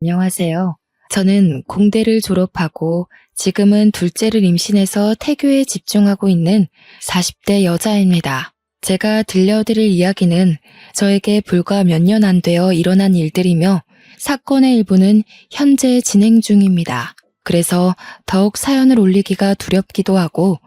안녕하세요. 저는 공대를 졸업하고 지금은 둘째를 임신해서 태교에 집중하고 있는 40대 여자입니다. 제가 들려드릴 이야기는 저에게 불과 몇 년 안 되어 일어난 일들이며 사건의 일부는 현재 진행 중입니다. 그래서 더욱 사연을 올리기가 두렵기도 하고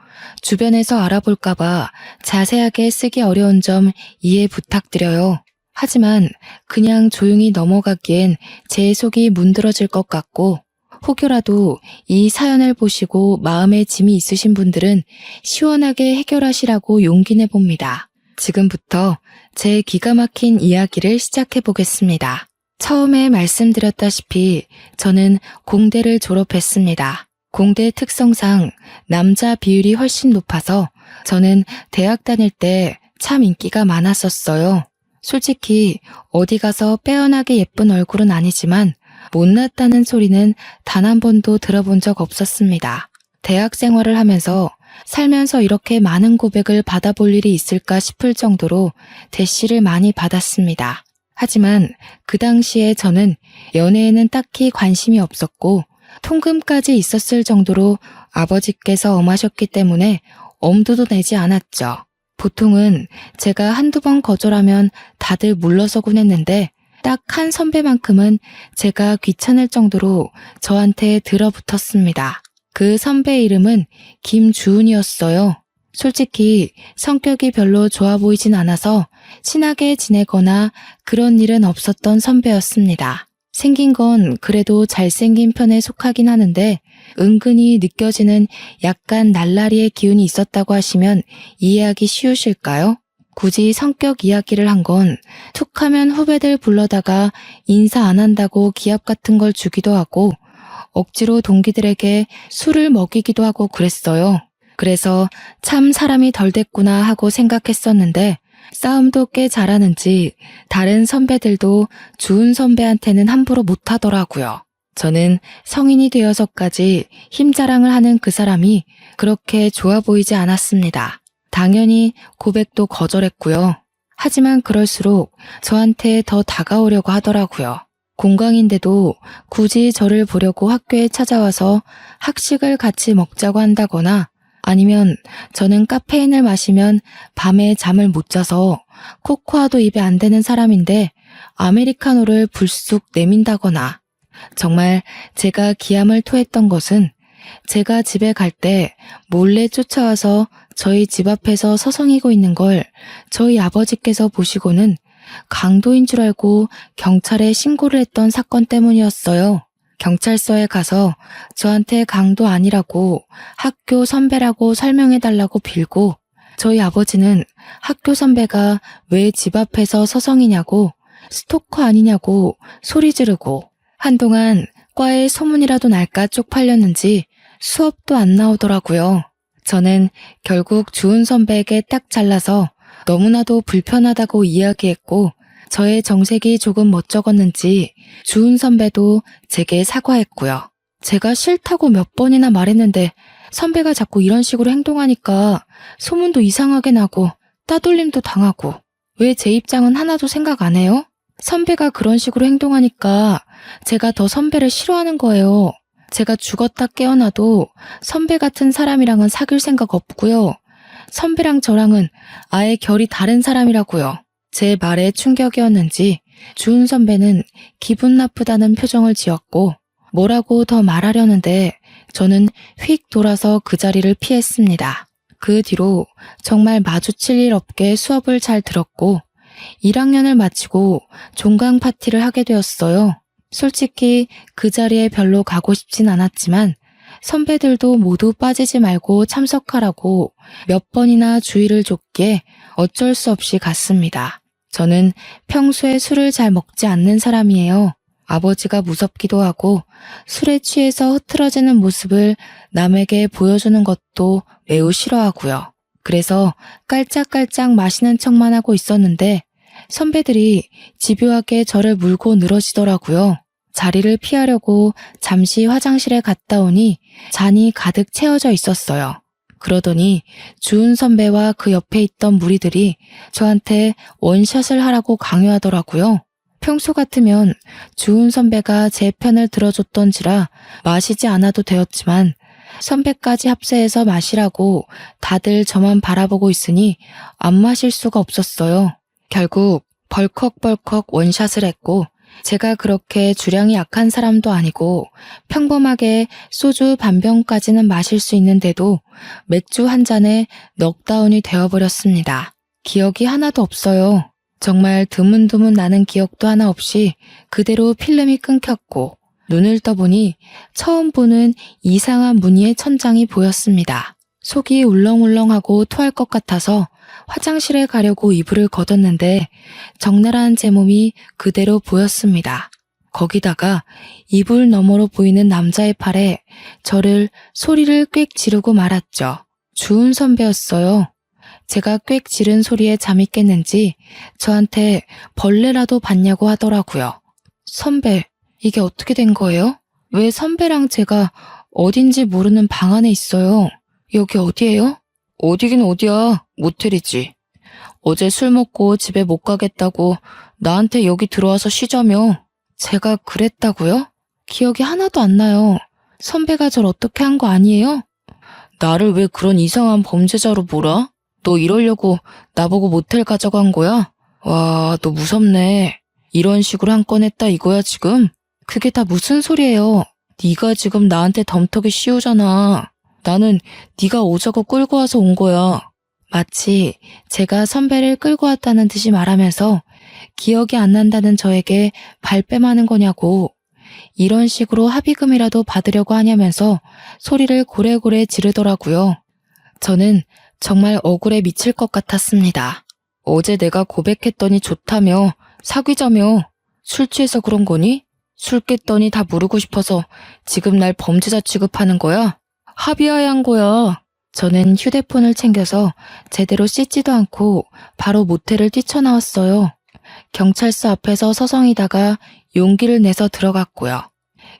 주변에서 알아볼까봐 자세하게 쓰기 어려운 점 이해 부탁드려요. 하지만 그냥 조용히 넘어가기엔 제 속이 문드러질 것 같고 혹여라도 이 사연을 보시고 마음에 짐이 있으신 분들은 시원하게 해결하시라고 용기 내봅니다. 지금부터 제 기가 막힌 이야기를 시작해 보겠습니다. 처음에 말씀드렸다시피 저는 공대를 졸업했습니다. 공대 특성상 남자 비율이 훨씬 높아서 저는 대학 다닐 때 참 인기가 많았었어요. 솔직히 어디 가서 빼어나게 예쁜 얼굴은 아니지만 못났다는 소리는 단 한 번도 들어본 적 없었습니다. 대학 생활을 하면서 살면서 이렇게 많은 고백을 받아볼 일이 있을까 싶을 정도로 대시를 많이 받았습니다. 하지만 그 당시에 저는 연애에는 딱히 관심이 없었고 통금까지 있었을 정도로 아버지께서 엄하셨기 때문에 엄두도 내지 않았죠. 보통은 제가 한두 번 거절하면 다들 물러서곤 했는데 딱 한 선배만큼은 제가 귀찮을 정도로 저한테 들어붙었습니다. 그 선배의 이름은 김주은이었어요. 솔직히 성격이 별로 좋아 보이진 않아서 친하게 지내거나 그런 일은 없었던 선배였습니다. 생긴 건 그래도 잘생긴 편에 속하긴 하는데 은근히 느껴지는 약간 날라리의 기운이 있었다고 하시면 이해하기 쉬우실까요? 굳이 성격 이야기를 한 건 툭하면 후배들 불러다가 인사 안 한다고 기합 같은 걸 주기도 하고 억지로 동기들에게 술을 먹이기도 하고 그랬어요. 그래서 참 사람이 덜 됐구나 하고 생각했었는데 싸움도 꽤 잘하는지 다른 선배들도 주은 선배한테는 함부로 못하더라고요. 저는 성인이 되어서까지 힘자랑을 하는 그 사람이 그렇게 좋아 보이지 않았습니다. 당연히 고백도 거절했고요. 하지만 그럴수록 저한테 더 다가오려고 하더라고요. 공강인데도 굳이 저를 보려고 학교에 찾아와서 학식을 같이 먹자고 한다거나 아니면 저는 카페인을 마시면 밤에 잠을 못 자서 코코아도 입에 안 대는 사람인데 아메리카노를 불쑥 내민다거나 정말 제가 기함을 토했던 것은 제가 집에 갈 때 몰래 쫓아와서 저희 집 앞에서 서성이고 있는 걸 저희 아버지께서 보시고는 강도인 줄 알고 경찰에 신고를 했던 사건 때문이었어요. 경찰서에 가서 저한테 강도 아니라고 학교 선배라고 설명해달라고 빌고 저희 아버지는 학교 선배가 왜 집 앞에서 서성이냐고 스토커 아니냐고 소리 지르고 한동안 과에 소문이라도 날까 쪽팔렸는지 수업도 안 나오더라고요. 저는 결국 주은 선배에게 딱 잘라서 너무나도 불편하다고 이야기했고 저의 정색이 조금 멋쩍었는지 주은 선배도 제게 사과했고요. 제가 싫다고 몇 번이나 말했는데 선배가 자꾸 이런 식으로 행동하니까 소문도 이상하게 나고 따돌림도 당하고 왜 제 입장은 하나도 생각 안 해요? 선배가 그런 식으로 행동하니까 제가 더 선배를 싫어하는 거예요. 제가 죽었다 깨어나도 선배 같은 사람이랑은 사귈 생각 없고요. 선배랑 저랑은 아예 결이 다른 사람이라고요. 제 말에 충격이었는지 주은 선배는 기분 나쁘다는 표정을 지었고 뭐라고 더 말하려는데 저는 휙 돌아서 그 자리를 피했습니다. 그 뒤로 정말 마주칠 일 없게 수업을 잘 들었고 1학년을 마치고 종강 파티를 하게 되었어요. 솔직히 그 자리에 별로 가고 싶진 않았지만 선배들도 모두 빠지지 말고 참석하라고 몇 번이나 주의를 줬기에 어쩔 수 없이 갔습니다. 저는 평소에 술을 잘 먹지 않는 사람이에요. 아버지가 무섭기도 하고 술에 취해서 흐트러지는 모습을 남에게 보여주는 것도 매우 싫어하고요. 그래서 깔짝깔짝 마시는 척만 하고 있었는데 선배들이 집요하게 저를 물고 늘어지더라고요. 자리를 피하려고 잠시 화장실에 갔다 오니 잔이 가득 채워져 있었어요. 그러더니 주은 선배와 그 옆에 있던 무리들이 저한테 원샷을 하라고 강요하더라고요. 평소 같으면 주은 선배가 제 편을 들어줬던지라 마시지 않아도 되었지만 선배까지 합세해서 마시라고 다들 저만 바라보고 있으니 안 마실 수가 없었어요. 결국 벌컥벌컥 원샷을 했고 제가 그렇게 주량이 약한 사람도 아니고 평범하게 소주 반병까지는 마실 수 있는데도 맥주 한 잔에 넉다운이 되어버렸습니다. 기억이 하나도 없어요. 정말 드문드문 나는 기억도 하나 없이 그대로 필름이 끊겼고 눈을 떠보니 처음 보는 이상한 무늬의 천장이 보였습니다. 속이 울렁울렁하고 토할 것 같아서 화장실에 가려고 이불을 걷었는데 적나라한 제 몸이 그대로 보였습니다. 거기다가 이불 너머로 보이는 남자의 팔에 저를 소리를 꽥 지르고 말았죠. 주은 선배였어요. 제가 꽥 지른 소리에 잠이 깼는지 저한테 벌레라도 봤냐고 하더라고요. 선배, 이게 어떻게 된 거예요? 왜 선배랑 제가 어딘지 모르는 방 안에 있어요? 여기 어디예요? 어디긴 어디야. 모텔이지. 어제 술 먹고 집에 못 가겠다고 나한테 여기 들어와서 쉬자며. 제가 그랬다고요? 기억이 하나도 안 나요. 선배가 절 어떻게 한 거 아니에요? 나를 왜 그런 이상한 범죄자로 몰아? 너 이러려고 나보고 모텔 가자고 거야? 와, 너 무섭네. 이런 식으로 한 건 했다 이거야 지금? 그게 다 무슨 소리예요? 네가 지금 나한테 덤터기 씌우잖아. 나는 네가 오자고 끌고 와서 온 거야. 마치 제가 선배를 끌고 왔다는 듯이 말하면서 기억이 안 난다는 저에게 발뺌하는 거냐고. 이런 식으로 합의금이라도 받으려고 하냐면서 소리를 고래고래 지르더라고요. 저는 정말 억울해 미칠 것 같았습니다. 어제 내가 고백했더니 좋다며, 사귀자며, 술 취해서 그런 거니? 술 깼더니 다 모르고 싶어서 지금 날 범죄자 취급하는 거야? 합의해야 한 거야. 저는 휴대폰을 챙겨서 제대로 씻지도 않고 바로 모텔을 뛰쳐나왔어요. 경찰서 앞에서 서성이다가 용기를 내서 들어갔고요.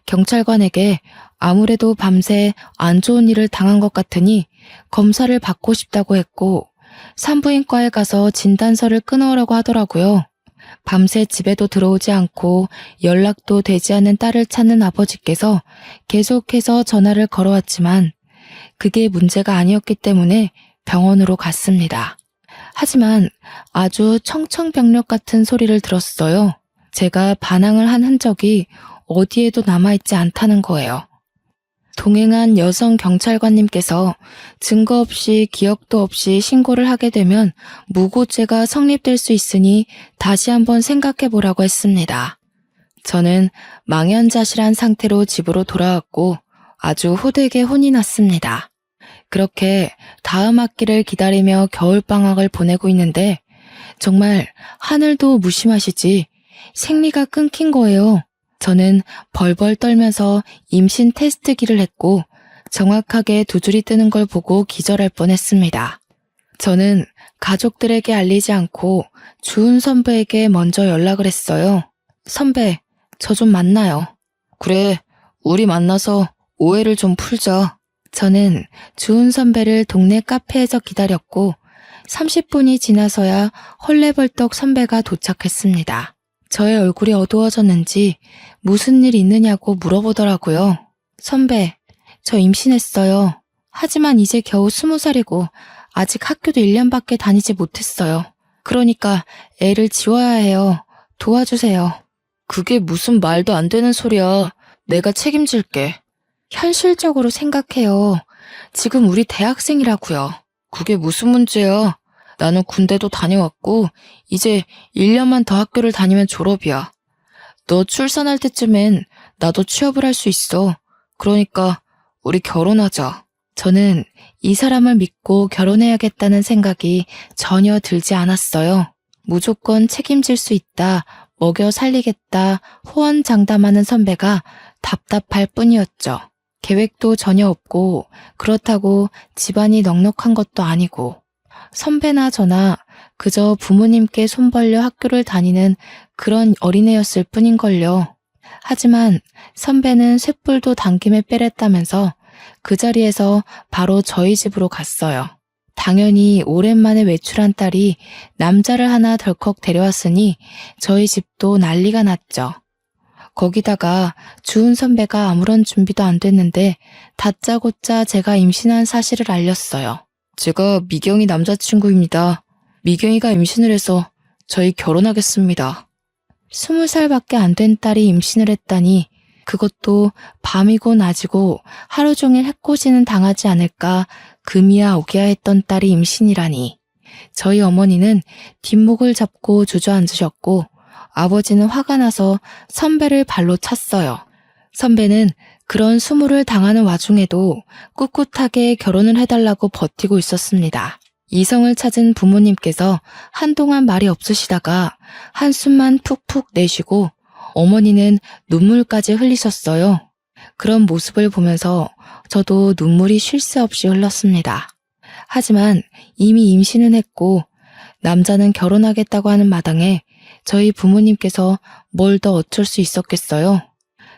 경찰관에게 아무래도 밤새 안 좋은 일을 당한 것 같으니 검사를 받고 싶다고 했고 산부인과에 가서 진단서를 끊어오라고 하더라고요. 밤새 집에도 들어오지 않고 연락도 되지 않는 딸을 찾는 아버지께서 계속해서 전화를 걸어왔지만 그게 문제가 아니었기 때문에 병원으로 갔습니다. 하지만 아주 청청병력 같은 소리를 들었어요. 제가 반항을 한 흔적이 어디에도 남아있지 않다는 거예요. 동행한 여성 경찰관님께서 증거 없이 기억도 없이 신고를 하게 되면 무고죄가 성립될 수 있으니 다시 한번 생각해보라고 했습니다. 저는 망연자실한 상태로 집으로 돌아왔고 아주 호되게 혼이 났습니다. 그렇게 다음 학기를 기다리며 겨울방학을 보내고 있는데 정말 하늘도 무심하시지 생리가 끊긴 거예요. 저는 벌벌 떨면서 임신 테스트기를 했고 정확하게 두 줄이 뜨는 걸 보고 기절할 뻔했습니다. 저는 가족들에게 알리지 않고 주은 선배에게 먼저 연락을 했어요. 선배, 저 좀 만나요. 그래, 우리 만나서 오해를 좀 풀자. 저는 주은 선배를 동네 카페에서 기다렸고 30분이 지나서야 헐레벌떡 선배가 도착했습니다. 저의 얼굴이 어두워졌는지 무슨 일 있느냐고 물어보더라고요. 선배, 저 임신했어요. 하지만 이제 겨우 20살이고 아직 학교도 1년밖에 다니지 못했어요. 그러니까 애를 지워야 해요. 도와주세요. 그게 무슨 말도 안 되는 소리야. 내가 책임질게. 현실적으로 생각해요. 지금 우리 대학생이라고요. 그게 무슨 문제야. 나는 군대도 다녀왔고 이제 1년만 더 학교를 다니면 졸업이야. 너 출산할 때쯤엔 나도 취업을 할 수 있어. 그러니까 우리 결혼하자. 저는 이 사람을 믿고 결혼해야겠다는 생각이 전혀 들지 않았어요. 무조건 책임질 수 있다, 먹여 살리겠다, 호언장담하는 선배가 답답할 뿐이었죠. 계획도 전혀 없고 그렇다고 집안이 넉넉한 것도 아니고 선배나 저나 그저 부모님께 손 벌려 학교를 다니는 그런 어린애였을 뿐인걸요. 하지만 선배는 쇳불도 당김에 빼랬다면서 그 자리에서 바로 저희 집으로 갔어요. 당연히 오랜만에 외출한 딸이 남자를 하나 덜컥 데려왔으니 저희 집도 난리가 났죠. 거기다가 주은 선배가 아무런 준비도 안 됐는데 다짜고짜 제가 임신한 사실을 알렸어요. 제가 미경이 남자친구입니다. 미경이가 임신을 해서 저희 결혼하겠습니다. 20살밖에 안 된 딸이 임신을 했다니 그것도 밤이고 낮이고 하루 종일 해코지는 당하지 않을까 금이야 오기야 했던 딸이 임신이라니. 저희 어머니는 뒷목을 잡고 주저앉으셨고 아버지는 화가 나서 선배를 발로 찼어요. 선배는 그런 수모를 당하는 와중에도 꿋꿋하게 결혼을 해달라고 버티고 있었습니다. 이성을 찾은 부모님께서 한동안 말이 없으시다가 한숨만 푹푹 내쉬고 어머니는 눈물까지 흘리셨어요. 그런 모습을 보면서 저도 눈물이 쉴 새 없이 흘렀습니다. 하지만 이미 임신은 했고 남자는 결혼하겠다고 하는 마당에 저희 부모님께서 뭘 더 어쩔 수 있었겠어요?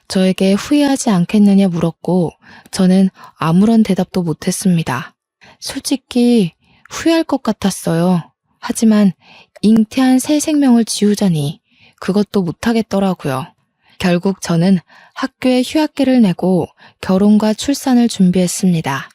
저에게 후회하지 않겠느냐 물었고 저는 아무런 대답도 못했습니다. 솔직히 후회할 것 같았어요. 하지만 잉태한 새 생명을 지우자니 그것도 못하겠더라고요. 결국 저는 학교에 휴학계를 내고 결혼과 출산을 준비했습니다.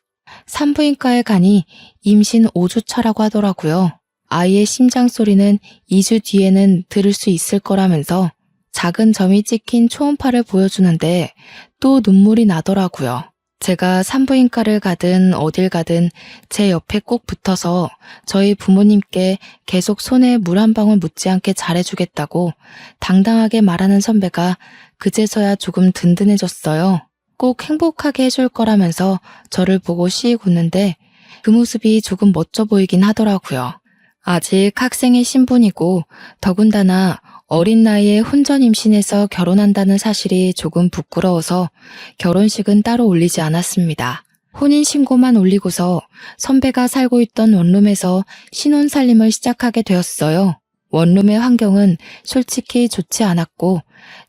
산부인과에 가니 임신 5주차라고 하더라고요. 아이의 심장 소리는 2주 뒤에는 들을 수 있을 거라면서 작은 점이 찍힌 초음파를 보여주는데 또 눈물이 나더라고요. 제가 산부인과를 가든 어딜 가든 제 옆에 꼭 붙어서 저희 부모님께 계속 손에 물 한 방울 묻지 않게 잘해주겠다고 당당하게 말하는 선배가 그제서야 조금 든든해졌어요. 꼭 행복하게 해줄 거라면서 저를 보고 씩 웃는데 그 모습이 조금 멋져 보이긴 하더라고요. 아직 학생의 신분이고 더군다나 어린 나이에 혼전 임신해서 결혼한다는 사실이 조금 부끄러워서 결혼식은 따로 올리지 않았습니다. 혼인신고만 올리고서 선배가 살고 있던 원룸에서 신혼살림을 시작하게 되었어요. 원룸의 환경은 솔직히 좋지 않았고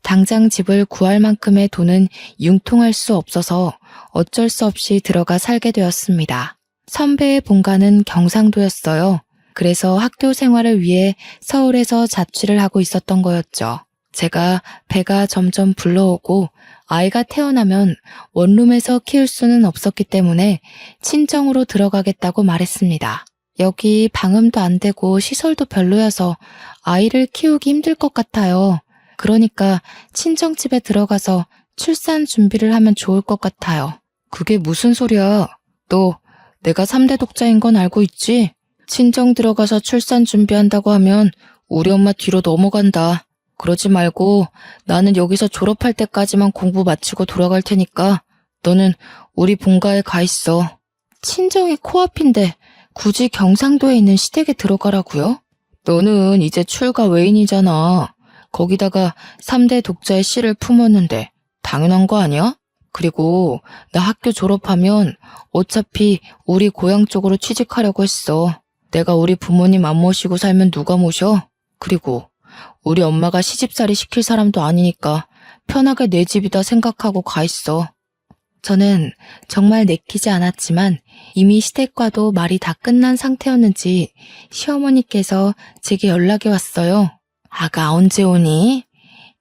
당장 집을 구할 만큼의 돈은 융통할 수 없어서 어쩔 수 없이 들어가 살게 되었습니다. 선배의 본가는 경상도였어요. 그래서 학교 생활을 위해 서울에서 자취를 하고 있었던 거였죠. 제가 배가 점점 불러오고 아이가 태어나면 원룸에서 키울 수는 없었기 때문에 친정으로 들어가겠다고 말했습니다. 여기 방음도 안 되고 시설도 별로여서 아이를 키우기 힘들 것 같아요. 그러니까 친정집에 들어가서 출산 준비를 하면 좋을 것 같아요. 그게 무슨 소리야? 너 내가 3대 독자인 건 알고 있지? 친정 들어가서 출산 준비한다고 하면 우리 엄마 뒤로 넘어간다. 그러지 말고 나는 여기서 졸업할 때까지만 공부 마치고 돌아갈 테니까 너는 우리 본가에 가 있어. 친정이 코앞인데 굳이 경상도에 있는 시댁에 들어가라고요? 너는 이제 출가 외인이잖아. 거기다가 3대 독자의 씨를 품었는데 당연한 거 아니야? 그리고 나 학교 졸업하면 어차피 우리 고향 쪽으로 취직하려고 했어. 내가 우리 부모님 안 모시고 살면 누가 모셔? 그리고 우리 엄마가 시집살이 시킬 사람도 아니니까 편하게 내 집이다 생각하고 가 있어. 저는 정말 내키지 않았지만 이미 시댁과도 말이 다 끝난 상태였는지 시어머니께서 제게 연락이 왔어요. 아가 언제 오니?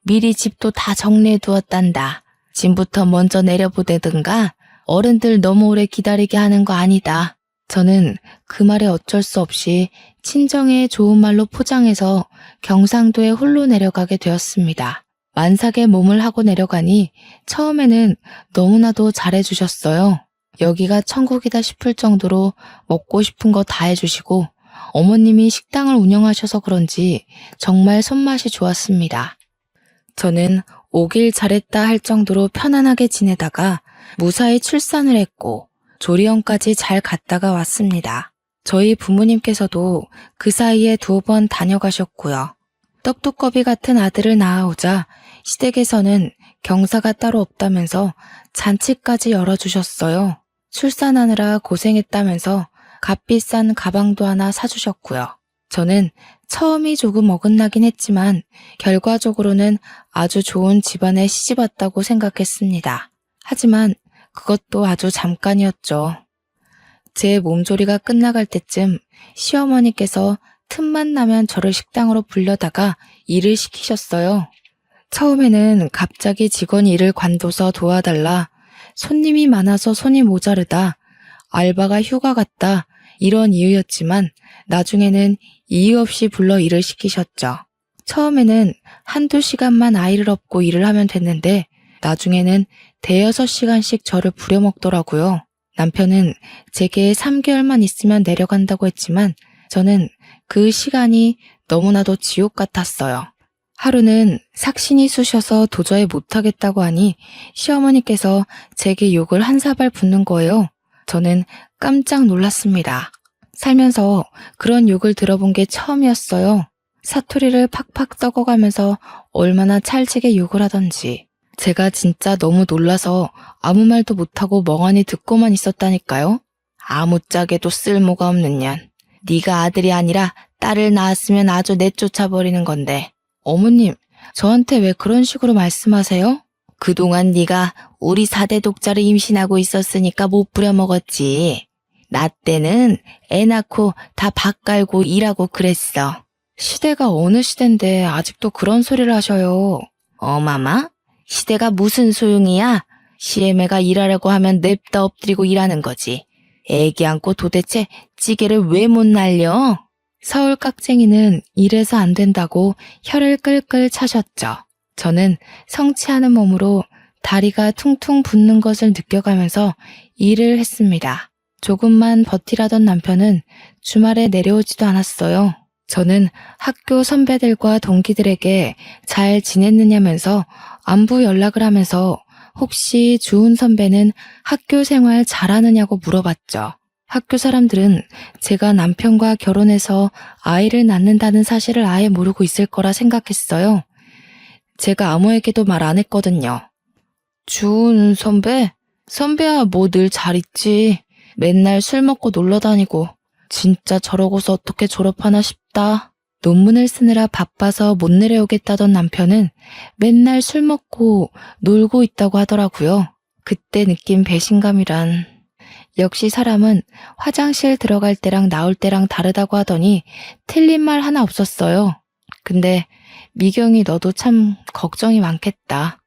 미리 집도 다 정리해 두었단다. 짐부터 먼저 내려보내든가 어른들 너무 오래 기다리게 하는 거 아니다. 저는 그 말에 어쩔 수 없이 친정의 좋은 말로 포장해서 경상도에 홀로 내려가게 되었습니다. 만삭의 몸을 하고 내려가니 처음에는 너무나도 잘해주셨어요. 여기가 천국이다 싶을 정도로 먹고 싶은 거 다 해주시고 어머님이 식당을 운영하셔서 그런지 정말 손맛이 좋았습니다. 저는 오길 잘했다 할 정도로 편안하게 지내다가 무사히 출산을 했고 조리원까지 잘 갔다가 왔습니다. 저희 부모님께서도 그 사이에 2번 다녀가셨고요. 떡두꺼비 같은 아들을 낳아오자 시댁에서는 경사가 따로 없다면서 잔치까지 열어주셨어요. 출산하느라 고생했다면서 값비싼 가방도 하나 사주셨고요. 저는 처음이 조금 어긋나긴 했지만 결과적으로는 아주 좋은 집안에 시집왔다고 생각했습니다. 하지만 그것도 아주 잠깐이었죠. 제 몸조리가 끝나갈 때쯤 시어머니께서 틈만 나면 저를 식당으로 불려다가 일을 시키셨어요. 처음에는 갑자기 직원이 일을 관둬서 도와달라, 손님이 많아서 손이 모자르다, 알바가 휴가 갔다, 이런 이유였지만 나중에는 이유 없이 불러 일을 시키셨죠. 처음에는 한두 시간만 아이를 업고 일을 하면 됐는데 나중에는 대여섯 시간씩 저를 부려먹더라고요. 남편은 제게 3개월만 있으면 내려간다고 했지만 저는 그 시간이 너무나도 지옥 같았어요. 하루는 삭신이 쑤셔서 도저히 못하겠다고 하니 시어머니께서 제게 욕을 한 사발 붓는 거예요. 저는 깜짝 놀랐습니다. 살면서 그런 욕을 들어본 게 처음이었어요. 사투리를 팍팍 썩어가면서 얼마나 찰지게 욕을 하던지. 제가 진짜 너무 놀라서 아무 말도 못하고 멍하니 듣고만 있었다니까요. 아무짝에도 쓸모가 없는 년. 네가 아들이 아니라 딸을 낳았으면 아주 내쫓아버리는 건데. 어머님, 저한테 왜 그런 식으로 말씀하세요? 그동안 네가 우리 4대 독자를 임신하고 있었으니까 못 부려먹었지. 나 때는 애 낳고 다 밥 깔고 일하고 그랬어. 시대가 어느 시대인데 아직도 그런 소리를 하셔요. 어마마? 시대가 무슨 소용이야? 시애매가 일하려고 하면 냅다 엎드리고 일하는 거지. 애기 안고 도대체 찌개를 왜 못 날려? 서울 깍쟁이는 이래서 안 된다고 혀를 끌끌 차셨죠. 저는 성취하는 몸으로 다리가 퉁퉁 붓는 것을 느껴가면서 일을 했습니다. 조금만 버티라던 남편은 주말에 내려오지도 않았어요. 저는 학교 선배들과 동기들에게 잘 지냈느냐면서 안부 연락을 하면서 혹시 주은 선배는 학교 생활 잘하느냐고 물어봤죠. 학교 사람들은 제가 남편과 결혼해서 아이를 낳는다는 사실을 아예 모르고 있을 거라 생각했어요. 제가 아무에게도 말 안 했거든요. 주은 선배? 선배야 뭐 늘 잘 있지. 맨날 술 먹고 놀러 다니고. 진짜 저러고서 어떻게 졸업하나 싶다. 논문을 쓰느라 바빠서 못 내려오겠다던 남편은 맨날 술 먹고 놀고 있다고 하더라고요. 그때 느낀 배신감이란. 역시 사람은 화장실 들어갈 때랑 나올 때랑 다르다고 하더니 틀린 말 하나 없었어요. 근데 미경이 너도 참 걱정이 많겠다.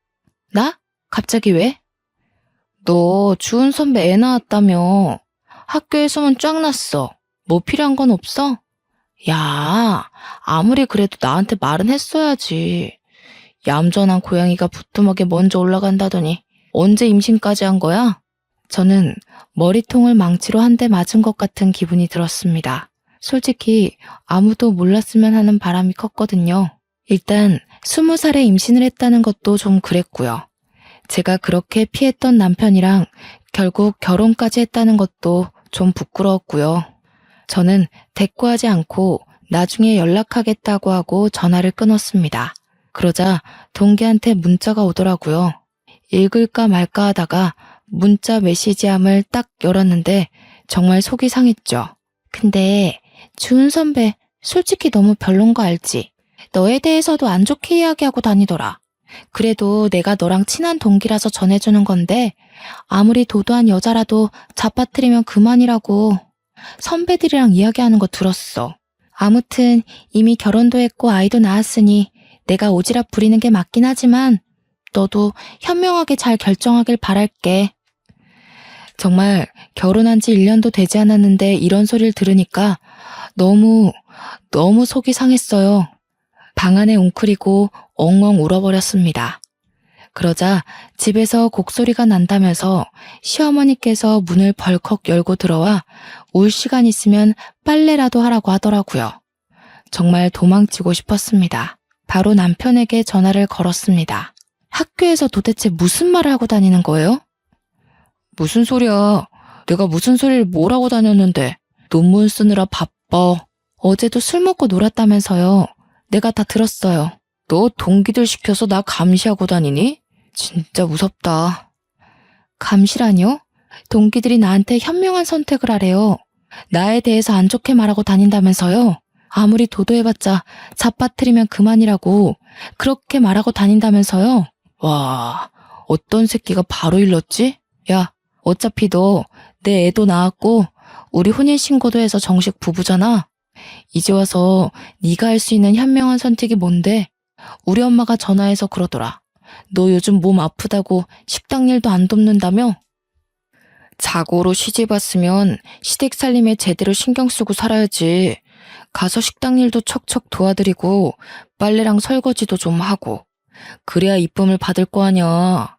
나? 갑자기 왜? 너 주은 선배 애 낳았다며. 학교에 소문 쫙 났어. 뭐 필요한 건 없어? 야, 아무리 그래도 나한테 말은 했어야지. 얌전한 고양이가 부뚜막에 먼저 올라간다더니 언제 임신까지 한 거야? 저는 머리통을 망치로 한 대 맞은 것 같은 기분이 들었습니다. 솔직히 아무도 몰랐으면 하는 바람이 컸거든요. 일단 20살에 임신을 했다는 것도 좀 그랬고요. 제가 그렇게 피했던 남편이랑 결국 결혼까지 했다는 것도 좀 부끄러웠고요. 저는 대꾸하지 않고 나중에 연락하겠다고 하고 전화를 끊었습니다. 그러자 동기한테 문자가 오더라고요. 읽을까 말까 하다가 문자 메시지함을 딱 열었는데 정말 속이 상했죠. 근데 주은 선배 솔직히 너무 별론 거 알지? 너에 대해서도 안 좋게 이야기하고 다니더라. 그래도 내가 너랑 친한 동기라서 전해주는 건데 아무리 도도한 여자라도 잡아뜨리면 그만이라고. 선배들이랑 이야기하는 거 들었어. 아무튼 이미 결혼도 했고 아이도 낳았으니 내가 오지랖 부리는 게 맞긴 하지만 너도 현명하게 잘 결정하길 바랄게. 정말 결혼한 지 1년도 되지 않았는데 이런 소리를 들으니까 너무 속이 상했어요. 방 안에 웅크리고 엉엉 울어버렸습니다. 그러자 집에서 곡소리가 난다면서 시어머니께서 문을 벌컥 열고 들어와 울 시간 있으면 빨래라도 하라고 하더라고요. 정말 도망치고 싶었습니다. 바로 남편에게 전화를 걸었습니다. 학교에서 도대체 무슨 말을 하고 다니는 거예요? 무슨 소리야. 내가 무슨 소리를 뭐라고 다녔는데. 논문 쓰느라 바빠. 어제도 술 먹고 놀았다면서요. 내가 다 들었어요. 너 동기들 시켜서 나 감시하고 다니니? 진짜 무섭다. 감시라뇨? 동기들이 나한테 현명한 선택을 하래요. 나에 대해서 안 좋게 말하고 다닌다면서요. 아무리 도도해봤자 잡아뜨리면 그만이라고 그렇게 말하고 다닌다면서요. 와, 어떤 새끼가 바로 일렀지? 야, 어차피 너 내 애도 낳았고 우리 혼인신고도 해서 정식 부부잖아. 이제 와서 네가 할 수 있는 현명한 선택이 뭔데? 우리 엄마가 전화해서 그러더라. 너 요즘 몸 아프다고 식당 일도 안 돕는다며? 자고로 시집 왔으면 시댁 살림에 제대로 신경 쓰고 살아야지. 가서 식당 일도 척척 도와드리고 빨래랑 설거지도 좀 하고. 그래야 이쁨을 받을 거 아냐.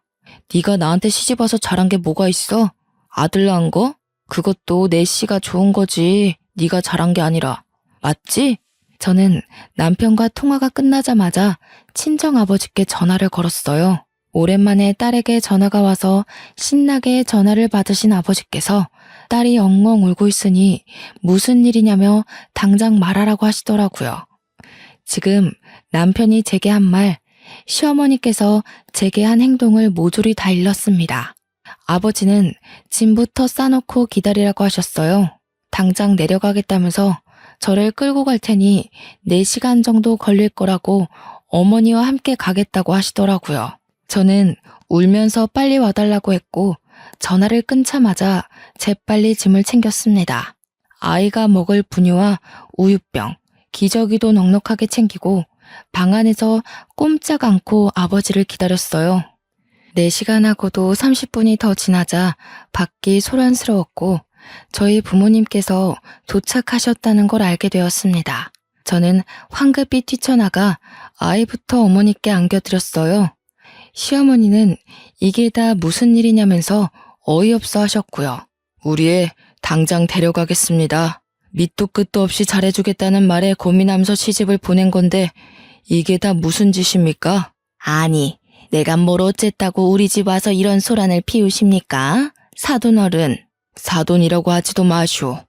네가 나한테 시집 와서 잘한 게 뭐가 있어? 아들 낳은 거? 그것도 내 씨가 좋은 거지. 네가 잘한 게 아니라. 맞지? 저는 남편과 통화가 끝나자마자 친정아버지께 전화를 걸었어요. 오랜만에 딸에게 전화가 와서 신나게 전화를 받으신 아버지께서 딸이 엉엉 울고 있으니 무슨 일이냐며 당장 말하라고 하시더라고요. 지금 남편이 제게 한 말, 시어머니께서 제게 한 행동을 모조리 다 일렀습니다. 아버지는 짐부터 싸놓고 기다리라고 하셨어요. 당장 내려가겠다면서 저를 끌고 갈 테니 4시간 정도 걸릴 거라고 어머니와 함께 가겠다고 하시더라고요. 저는 울면서 빨리 와달라고 했고 전화를 끊자마자 재빨리 짐을 챙겼습니다. 아이가 먹을 분유와 우유병, 기저귀도 넉넉하게 챙기고 방 안에서 꼼짝 않고 아버지를 기다렸어요. 4시간하고도 30분이 더 지나자 밖이 소란스러웠고 저희 부모님께서 도착하셨다는 걸 알게 되었습니다. 저는 황급히 뛰쳐나가 아이부터 어머니께 안겨드렸어요. 시어머니는 이게 다 무슨 일이냐면서 어이없어 하셨고요. 우리 애 당장 데려가겠습니다. 밑도 끝도 없이 잘해주겠다는 말에 고민하면서 시집을 보낸 건데 이게 다 무슨 짓입니까? 아니, 내가 뭘 어쨌다고 우리 집 와서 이런 소란을 피우십니까? 사돈어른. 사돈이라고 하지도 마시오.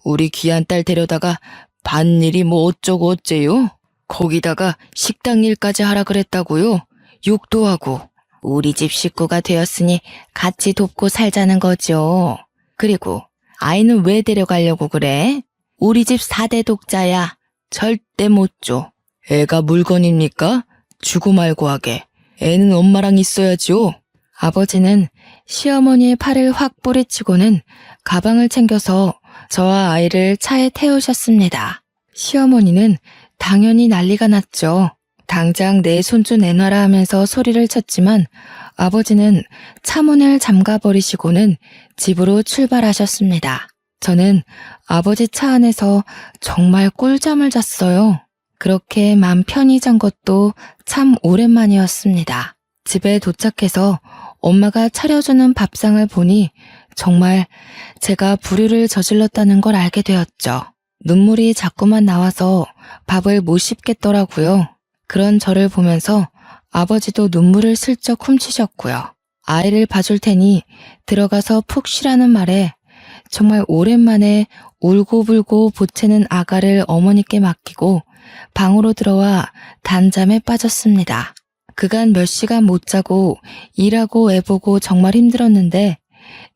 우리 귀한 딸 데려다가 밭일이 뭐 어쩌고 어째요? 거기다가 식당 일까지 하라 그랬다고요? 욕도 하고. 우리 집 식구가 되었으니 같이 돕고 살자는 거죠. 그리고 아이는 왜 데려가려고 그래? 우리 집 4대 독자야. 절대 못 줘. 애가 물건입니까? 주고 말고 하게. 애는 엄마랑 있어야지요. 아버지는 시어머니의 팔을 확 뿌리치고는 가방을 챙겨서 저와 아이를 차에 태우셨습니다. 시어머니는 당연히 난리가 났죠. 당장 내 손주 내놔라 하면서 소리를 쳤지만 아버지는 차 문을 잠가버리시고는 집으로 출발하셨습니다. 저는 아버지 차 안에서 정말 꿀잠을 잤어요. 그렇게 맘 편히 잔 것도 참 오랜만이었습니다. 집에 도착해서 엄마가 차려주는 밥상을 보니 정말 제가 불효를 저질렀다는 걸 알게 되었죠. 눈물이 자꾸만 나와서 밥을 못 씹겠더라고요. 그런 저를 보면서 아버지도 눈물을 슬쩍 훔치셨고요. 아이를 봐줄 테니 들어가서 푹 쉬라는 말에 정말 오랜만에 울고불고 보채는 아가를 어머니께 맡기고 방으로 들어와 단잠에 빠졌습니다. 그간 몇 시간 못 자고 일하고 애보고 정말 힘들었는데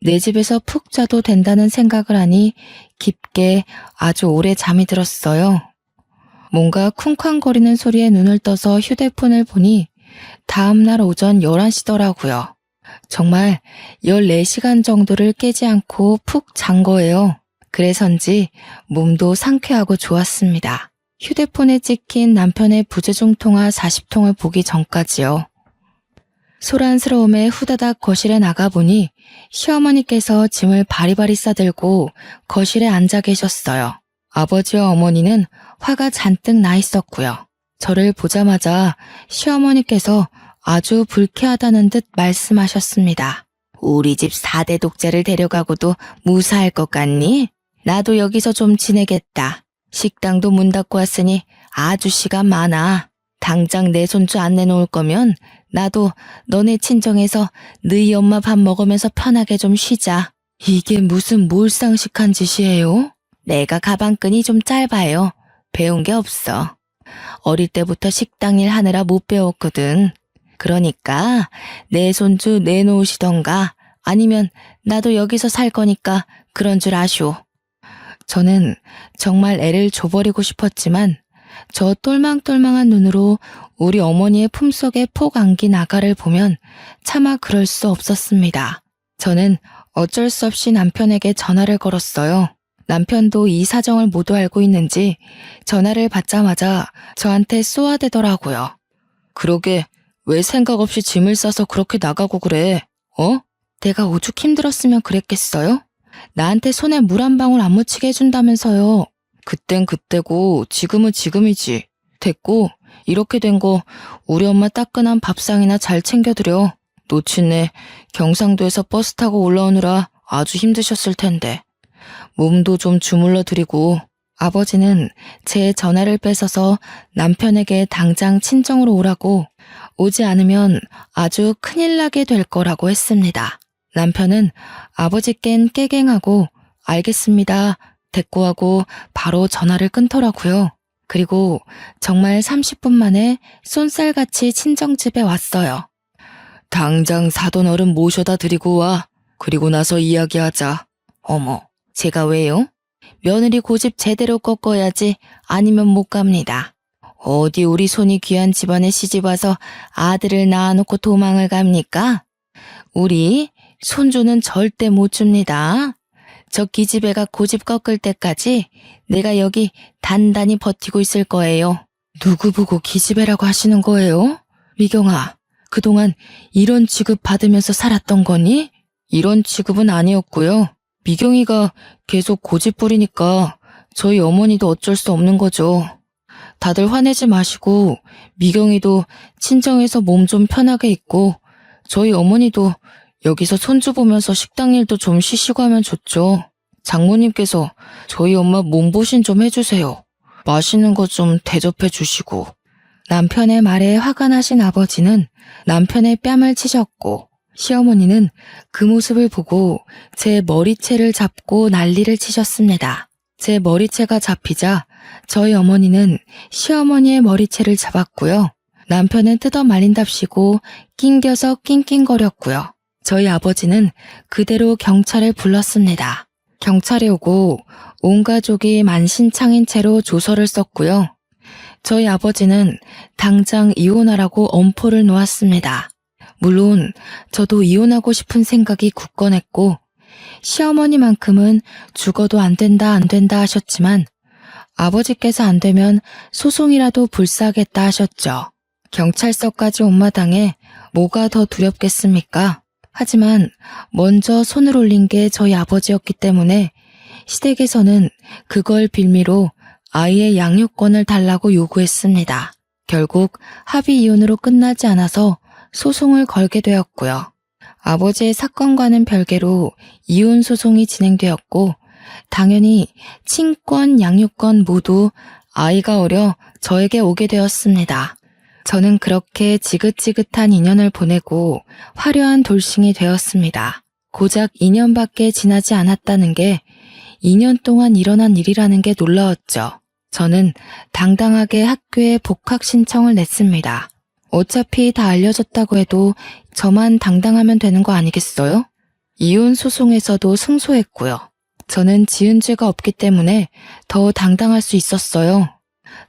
내 집에서 푹 자도 된다는 생각을 하니 깊게 아주 오래 잠이 들었어요. 뭔가 쿵쾅거리는 소리에 눈을 떠서 휴대폰을 보니 다음날 오전 11시더라고요. 정말 14시간 정도를 깨지 않고 푹 잔 거예요. 그래서인지 몸도 상쾌하고 좋았습니다. 휴대폰에 찍힌 남편의 부재중 통화 40통을 보기 전까지요. 소란스러움에 후다닥 거실에 나가보니 시어머니께서 짐을 바리바리 싸들고 거실에 앉아 계셨어요. 아버지와 어머니는 화가 잔뜩 나 있었고요. 저를 보자마자 시어머니께서 아주 불쾌하다는 듯 말씀하셨습니다. 우리 집 4대 독자를 데려가고도 무사할 것 같니? 나도 여기서 좀 지내겠다. 식당도 문 닫고 왔으니 아주 시간 많아. 당장 내 손주 안 내놓을 거면 나도 너네 친정에서 너희 엄마 밥 먹으면서 편하게 좀 쉬자. 이게 무슨 몰상식한 짓이에요? 내가 가방끈이 좀 짧아요. 배운 게 없어. 어릴 때부터 식당 일 하느라 못 배웠거든. 그러니까 내 손주 내놓으시던가 아니면 나도 여기서 살 거니까 그런 줄 아쇼. 저는 정말 애를 줘버리고 싶었지만 저 똘망똘망한 눈으로 우리 어머니의 품속에 폭 안긴 아가를 보면 차마 그럴 수 없었습니다. 저는 어쩔 수 없이 남편에게 전화를 걸었어요. 남편도 이 사정을 모두 알고 있는지 전화를 받자마자 저한테 쏘아대더라고요. 그러게 왜 생각 없이 짐을 싸서 그렇게 나가고 그래? 어? 내가 오죽 힘들었으면 그랬겠어요? 나한테 손에 물 한 방울 안 묻히게 해준다면서요. 그땐 그때고 지금은 지금이지. 됐고 이렇게 된 거 우리 엄마 따끈한 밥상이나 잘 챙겨드려. 놓친네 경상도에서 버스 타고 올라오느라 아주 힘드셨을 텐데. 몸도 좀 주물러 드리고. 아버지는 제 전화를 뺏어서 남편에게 당장 친정으로 오라고, 오지 않으면 아주 큰일 나게 될 거라고 했습니다. 남편은 아버지껜 깨갱하고 알겠습니다 대꾸하고 바로 전화를 끊더라고요. 그리고 정말 30분 만에 쏜살같이 친정집에 왔어요. 당장 사돈 어른 모셔다 드리고 와. 그리고 나서 이야기하자. 어머, 제가 왜요? 며느리 고집 제대로 꺾어야지 아니면 못 갑니다. 어디 우리 손이 귀한 집안에 시집와서 아들을 낳아놓고 도망을 갑니까? 우리 손주는 절대 못 줍니다. 저 기집애가 고집 꺾을 때까지 내가 여기 단단히 버티고 있을 거예요. 누구 보고 기집애라고 하시는 거예요? 미경아, 그동안 이런 취급 받으면서 살았던 거니? 이런 취급은 아니었고요. 미경이가 계속 고집 부리니까 저희 어머니도 어쩔 수 없는 거죠. 다들 화내지 마시고 미경이도 친정에서 몸 좀 편하게 있고 저희 어머니도 여기서 손주 보면서 식당 일도 좀 쉬시고 하면 좋죠. 장모님께서 저희 엄마 몸보신 좀 해주세요. 맛있는 거 좀 대접해 주시고. 남편의 말에 화가 나신 아버지는 남편의 뺨을 치셨고, 시어머니는 그 모습을 보고 제 머리채를 잡고 난리를 치셨습니다. 제 머리채가 잡히자 저희 어머니는 시어머니의 머리채를 잡았고요. 남편은 뜯어 말린답시고 낑겨서 낑낑거렸고요. 저희 아버지는 그대로 경찰을 불렀습니다. 경찰이 오고 온 가족이 만신창인 채로 조서를 썼고요. 저희 아버지는 당장 이혼하라고 엄포를 놓았습니다. 물론 저도 이혼하고 싶은 생각이 굳건했고 시어머니만큼은 죽어도 안 된다 하셨지만 아버지께서 안 되면 소송이라도 불사하겠다 하셨죠. 경찰서까지 온 마당에 뭐가 더 두렵겠습니까? 하지만 먼저 손을 올린 게 저희 아버지였기 때문에 시댁에서는 그걸 빌미로 아이의 양육권을 달라고 요구했습니다. 결국 합의 이혼으로 끝나지 않아서 소송을 걸게 되었고요. 아버지의 사건과는 별개로 이혼 소송이 진행되었고 당연히 친권, 양육권 모두 아이가 어려 저에게 오게 되었습니다. 저는 그렇게 지긋지긋한 2년을 보내고 화려한 돌싱이 되었습니다. 고작 2년밖에 지나지 않았다는 게 2년 동안 일어난 일이라는 게 놀라웠죠. 저는 당당하게 학교에 복학 신청을 냈습니다. 어차피 다 알려졌다고 해도 저만 당당하면 되는 거 아니겠어요? 이혼 소송에서도 승소했고요. 저는 지은 죄가 없기 때문에 더 당당할 수 있었어요.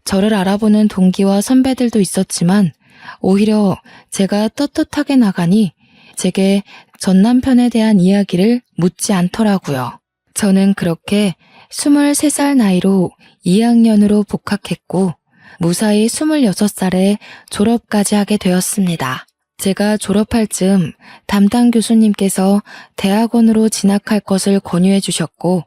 저를 알아보는 동기와 선배들도 있었지만 오히려 제가 떳떳하게 나가니 제게 전 남편에 대한 이야기를 묻지 않더라고요. 저는 그렇게 23살 나이로 2학년으로 복학했고 무사히 26살에 졸업까지 하게 되었습니다. 제가 졸업할 즈음 담당 교수님께서 대학원으로 진학할 것을 권유해 주셨고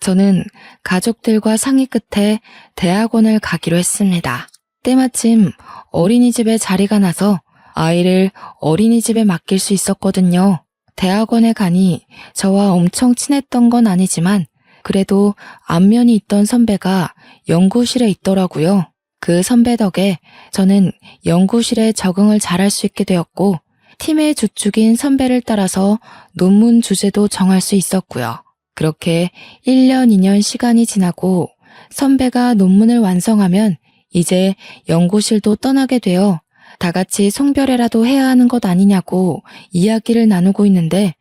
저는 가족들과 상의 끝에 대학원을 가기로 했습니다. 때마침 어린이집에 자리가 나서 아이를 어린이집에 맡길 수 있었거든요. 대학원에 가니 저와 엄청 친했던 건 아니지만 그래도 안면이 있던 선배가 연구실에 있더라고요. 그 선배 덕에 저는 연구실에 적응을 잘할 수 있게 되었고 팀의 주축인 선배를 따라서 논문 주제도 정할 수 있었고요. 그렇게 1년, 2년 시간이 지나고 선배가 논문을 완성하면 이제 연구실도 떠나게 되어 다 같이 송별회라도 해야 하는 것 아니냐고 이야기를 나누고 있는데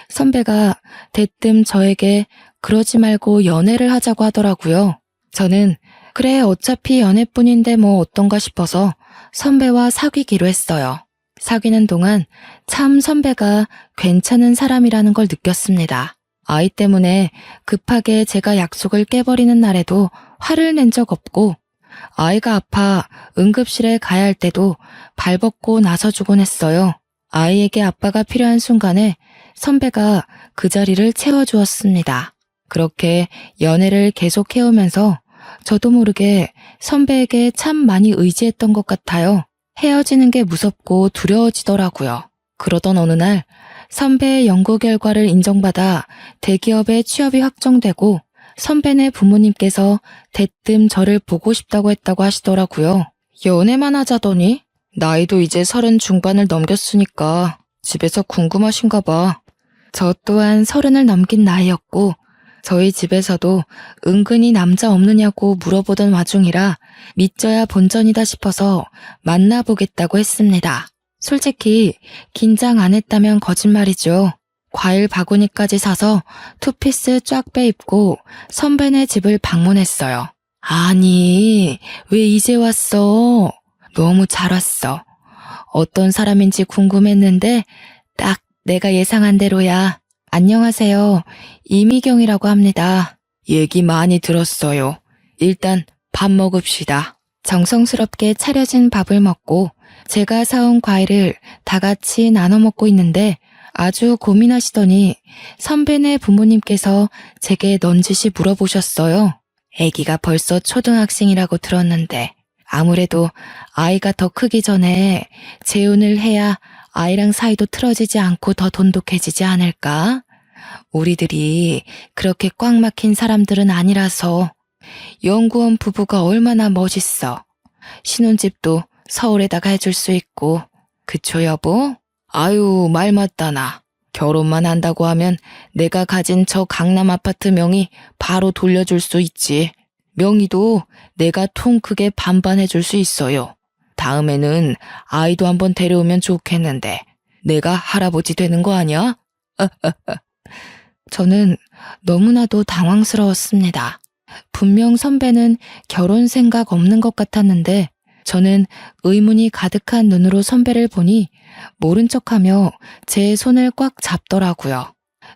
선배가 대뜸 저에게 그러지 말고 연애를 하자고 하더라고요. 저는 그래 어차피 연애뿐인데 뭐 어떤가 싶어서 선배와 사귀기로 했어요. 사귀는 동안 참 선배가 괜찮은 사람이라는 걸 느꼈습니다. 아이 때문에 급하게 제가 약속을 깨버리는 날에도 화를 낸 적 없고, 아이가 아파 응급실에 가야 할 때도 발벗고 나서주곤 했어요. 아이에게 아빠가 필요한 순간에 선배가 그 자리를 채워주었습니다. 그렇게 연애를 계속 해오면서 저도 모르게 선배에게 참 많이 의지했던 것 같아요. 헤어지는 게 무섭고 두려워지더라고요. 그러던 어느 날 선배의 연구 결과를 인정받아 대기업에 취업이 확정되고 선배네 부모님께서 대뜸 저를 보고 싶다고 했다고 하시더라고요. 연애만 하자더니 나이도 이제 30 중반을 넘겼으니까 집에서 궁금하신가 봐. 저 또한 30을 넘긴 나이였고 저희 집에서도 은근히 남자 없느냐고 물어보던 와중이라 믿져야 본전이다 싶어서 만나보겠다고 했습니다. 솔직히 긴장 안 했다면 거짓말이죠. 과일 바구니까지 사서 투피스 쫙 빼입고 선배네 집을 방문했어요. 아니, 왜 이제 왔어? 너무 잘 왔어. 어떤 사람인지 궁금했는데 딱 내가 예상한 대로야. 안녕하세요. 이미경이라고 합니다. 얘기 많이 들었어요. 일단 밥 먹읍시다. 정성스럽게 차려진 밥을 먹고 제가 사온 과일을 다 같이 나눠 먹고 있는데 아주 고민하시더니 선배네 부모님께서 제게 넌지시 물어보셨어요. 아기가 벌써 초등학생이라고 들었는데 아무래도 아이가 더 크기 전에 재혼을 해야 아이랑 사이도 틀어지지 않고 더 돈독해지지 않을까? 우리들이 그렇게 꽉 막힌 사람들은 아니라서. 연구원 부부가 얼마나 멋있어. 신혼집도 서울에다가 해줄 수 있고. 그쵸 여보? 아유 말 맞다나. 결혼만 한다고 하면 내가 가진 저 강남 아파트 명의 바로 돌려줄 수 있지. 명의도 내가 통 크게 반반해줄 수 있어요. 다음에는 아이도 한번 데려오면 좋겠는데 내가 할아버지 되는 거 아니야? 저는 너무나도 당황스러웠습니다. 분명 선배는 결혼 생각 없는 것 같았는데 저는 의문이 가득한 눈으로 선배를 보니 모른 척하며 제 손을 꽉 잡더라고요.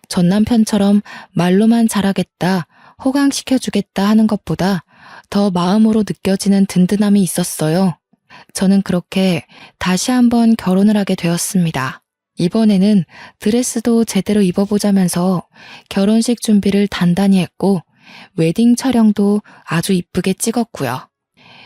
전 남편처럼 말로만 잘하겠다, 호강시켜주겠다 하는 것보다 더 마음으로 느껴지는 든든함이 있었어요. 저는 그렇게 다시 한번 결혼을 하게 되었습니다. 이번에는 드레스도 제대로 입어보자면서 결혼식 준비를 단단히 했고 웨딩 촬영도 아주 이쁘게 찍었고요.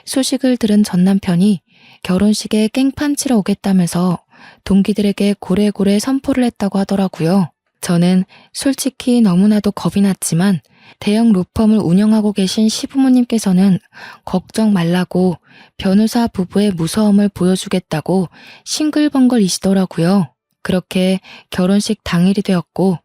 소식을 들은 전 남편이 결혼식에 깽판 치러 오겠다면서 동기들에게 고래고래 선포를 했다고 하더라고요. 저는 솔직히 너무나도 겁이 났지만 대형 로펌을 운영하고 계신 시부모님께서는 걱정 말라고 변호사 부부의 무서움을 보여주겠다고 싱글벙글이시더라고요. 그렇게 결혼식 당일이 되었고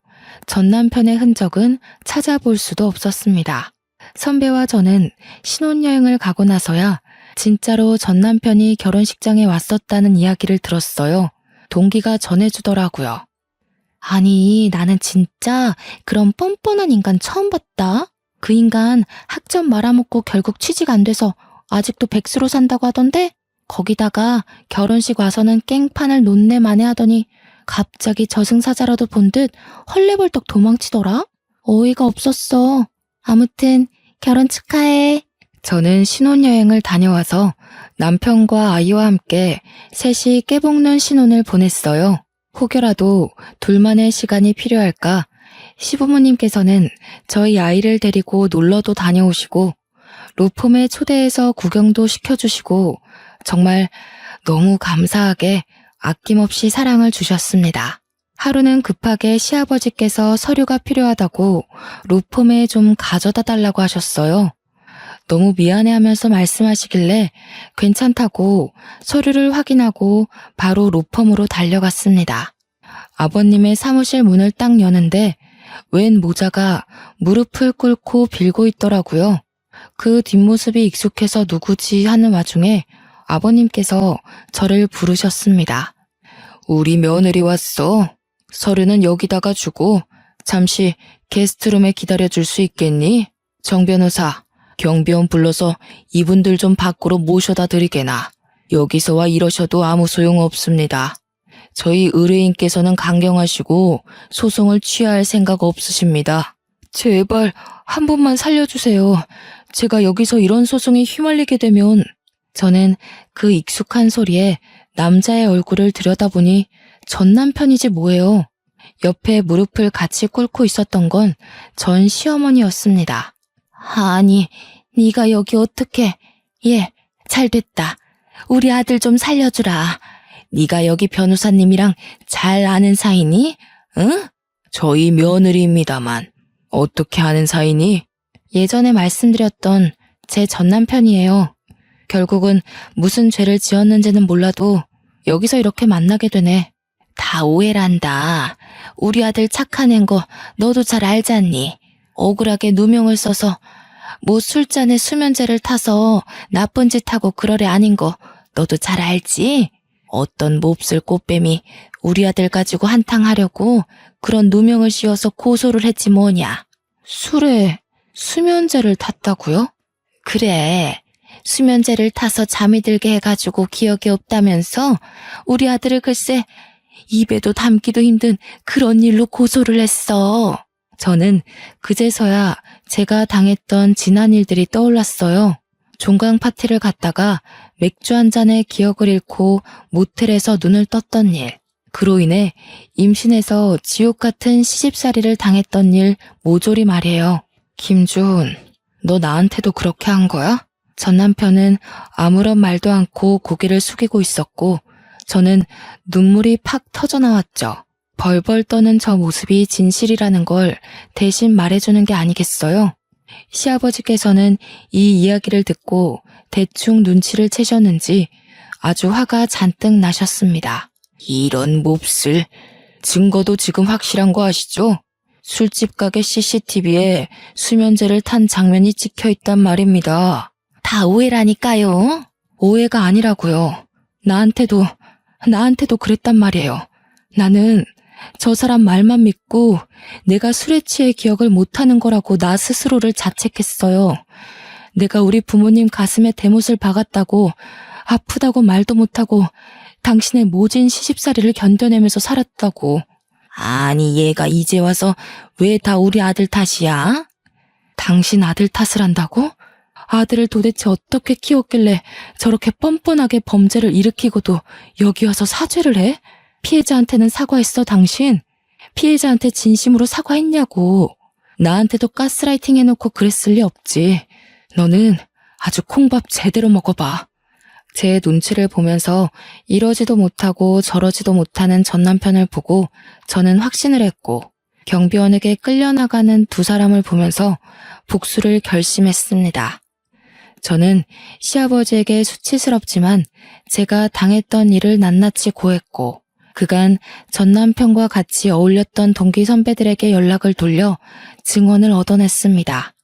전 남편의 흔적은 찾아볼 수도 없었습니다. 선배와 저는 신혼여행을 가고 나서야 진짜로 전 남편이 결혼식장에 왔었다는 이야기를 들었어요. 동기가 전해주더라고요. 아니, 나는 진짜 그런 뻔뻔한 인간 처음 봤다. 그 인간 학점 말아먹고 결국 취직 안 돼서 아직도 백수로 산다고 하던데? 거기다가 결혼식 와서는 깽판을 논내만에 하더니 갑자기 저승사자라도 본 듯 헐레벌떡 도망치더라? 어이가 없었어. 아무튼 결혼 축하해. 저는 신혼여행을 다녀와서 남편과 아이와 함께 셋이 깨볶는 신혼을 보냈어요. 혹여라도 둘만의 시간이 필요할까 시부모님께서는 저희 아이를 데리고 놀러도 다녀오시고 로펌에 초대해서 구경도 시켜주시고 정말 너무 감사하게 아낌없이 사랑을 주셨습니다. 하루는 급하게 시아버지께서 서류가 필요하다고 로펌에 좀 가져다 달라고 하셨어요. 너무 미안해하면서 말씀하시길래 괜찮다고 서류를 확인하고 바로 로펌으로 달려갔습니다. 아버님의 사무실 문을 딱 여는데 웬 모자가 무릎을 꿇고 빌고 있더라고요. 그 뒷모습이 익숙해서 누구지 하는 와중에 아버님께서 저를 부르셨습니다. 우리 며느리 왔어. 서류는 여기다가 주고 잠시 게스트룸에 기다려줄 수 있겠니? 정 변호사, 경비원 불러서 이분들 좀 밖으로 모셔다 드리게나. 여기서 와 이러셔도 아무 소용 없습니다. 저희 의뢰인께서는 강경하시고 소송을 취하할 생각 없으십니다. 제발 한 번만 살려주세요. 제가 여기서 이런 소송에 휘말리게 되면. 저는 그 익숙한 소리에 남자의 얼굴을 들여다보니 전 남편이지 뭐예요. 옆에 무릎을 같이 꿇고 있었던 건 전 시어머니였습니다. 아니, 네가 여기 어떻게? 예, 잘됐다. 우리 아들 좀 살려주라. 네가 여기 변호사님이랑 잘 아는 사이니? 응? 저희 며느리입니다만. 어떻게 아는 사이니? 예전에 말씀드렸던 제 전남편이에요. 결국은 무슨 죄를 지었는지는 몰라도 여기서 이렇게 만나게 되네. 다 오해란다. 우리 아들 착한 앤 거 너도 잘 알잖니. 억울하게 누명을 써서 뭐 술잔에 수면제를 타서 나쁜 짓 하고 그러래 아닌 거 너도 잘 알지? 어떤 몹쓸 꽃뱀이 우리 아들 가지고 한탕하려고 그런 누명을 씌워서 고소를 했지 뭐냐. 술에 수면제를 탔다고요? 그래. 수면제를 타서 잠이 들게 해가지고 기억이 없다면서 우리 아들을 글쎄 입에도 담기도 힘든 그런 일로 고소를 했어. 저는 그제서야 제가 당했던 지난 일들이 떠올랐어요. 종강 파티를 갔다가 맥주 한 잔에 기억을 잃고 모텔에서 눈을 떴던 일, 그로 인해 임신해서 지옥 같은 시집살이를 당했던 일 모조리 말이에요. 김준, 너 나한테도 그렇게 한 거야? 전 남편은 아무런 말도 않고 고개를 숙이고 있었고 저는 눈물이 팍 터져 나왔죠. 벌벌 떠는 저 모습이 진실이라는 걸 대신 말해주는 게 아니겠어요? 시아버지께서는 이 이야기를 듣고 대충 눈치를 채셨는지 아주 화가 잔뜩 나셨습니다. 이런 몹쓸, 증거도 지금 확실한 거 아시죠? 술집 가게 CCTV에 수면제를 탄 장면이 찍혀있단 말입니다. 다 오해라니까요. 오해가 아니라고요. 나한테도 그랬단 말이에요. 나는 저 사람 말만 믿고 내가 술에 취해 기억을 못하는 거라고 나 스스로를 자책했어요. 내가 우리 부모님 가슴에 대못을 박았다고 아프다고 말도 못하고 당신의 모진 시집살이를 견뎌내면서 살았다고. 아니 얘가 이제 와서 왜 다 우리 아들 탓이야? 당신 아들 탓을 한다고? 아들을 도대체 어떻게 키웠길래 저렇게 뻔뻔하게 범죄를 일으키고도 여기 와서 사죄를 해? 피해자한테는 사과했어, 당신? 피해자한테 진심으로 사과했냐고. 나한테도 가스라이팅 해놓고 그랬을 리 없지. 너는 아주 콩밥 제대로 먹어봐. 제 눈치를 보면서 이러지도 못하고 저러지도 못하는 전 남편을 보고 저는 확신을 했고 경비원에게 끌려나가는 두 사람을 보면서 복수를 결심했습니다. 저는 시아버지에게 수치스럽지만 제가 당했던 일을 낱낱이 고했고 그간 전 남편과 같이 어울렸던 동기 선배들에게 연락을 돌려 증언을 얻어냈습니다.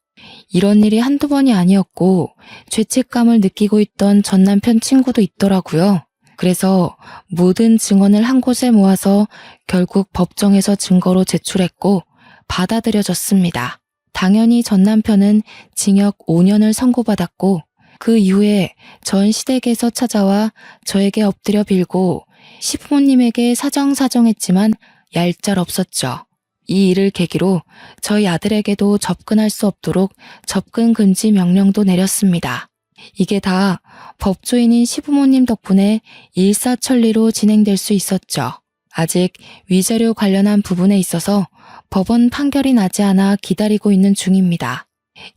이런 일이 한두 번이 아니었고 죄책감을 느끼고 있던 전 남편 친구도 있더라고요. 그래서 모든 증언을 한 곳에 모아서 결국 법정에서 증거로 제출했고 받아들여졌습니다. 당연히 전 남편은 징역 5년을 선고받았고 그 이후에 전 시댁에서 찾아와 저에게 엎드려 빌고 시부모님에게 사정사정했지만 얄짤없었죠. 이 일을 계기로 저희 아들에게도 접근할 수 없도록 접근 금지 명령도 내렸습니다. 이게 다 법조인인 시부모님 덕분에 일사천리로 진행될 수 있었죠. 아직 위자료 관련한 부분에 있어서 법원 판결이 나지 않아 기다리고 있는 중입니다.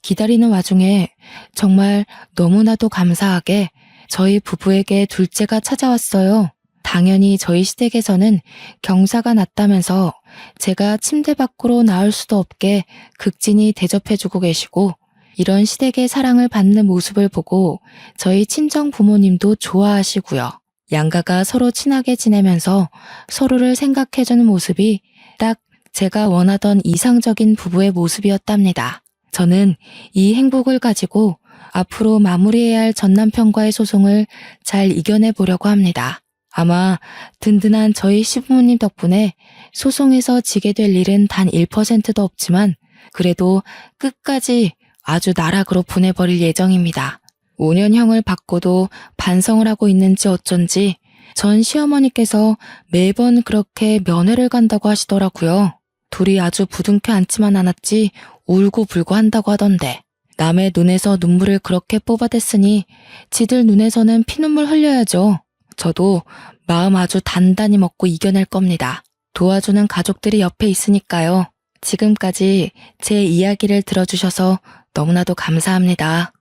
기다리는 와중에 정말 너무나도 감사하게 저희 부부에게 둘째가 찾아왔어요. 당연히 저희 시댁에서는 경사가 났다면서 제가 침대 밖으로 나올 수도 없게 극진히 대접해주고 계시고 이런 시댁의 사랑을 받는 모습을 보고 저희 친정 부모님도 좋아하시고요. 양가가 서로 친하게 지내면서 서로를 생각해주는 모습이 딱 제가 원하던 이상적인 부부의 모습이었답니다. 저는 이 행복을 가지고 앞으로 마무리해야 할 전 남편과의 소송을 잘 이겨내 보려고 합니다. 아마 든든한 저희 시부모님 덕분에 소송에서 지게 될 일은 단 1%도 없지만 그래도 끝까지 아주 나락으로 보내버릴 예정입니다. 5년형을 받고도 반성을 하고 있는지 어쩐지 전 시어머니께서 매번 그렇게 면회를 간다고 하시더라고요. 둘이 아주 부둥켜 앉지만 않았지 울고불고 한다고 하던데 남의 눈에서 눈물을 그렇게 뽑아댔으니 지들 눈에서는 피눈물 흘려야죠. 저도 마음 아주 단단히 먹고 이겨낼 겁니다. 도와주는 가족들이 옆에 있으니까요. 지금까지 제 이야기를 들어주셔서 너무나도 감사합니다.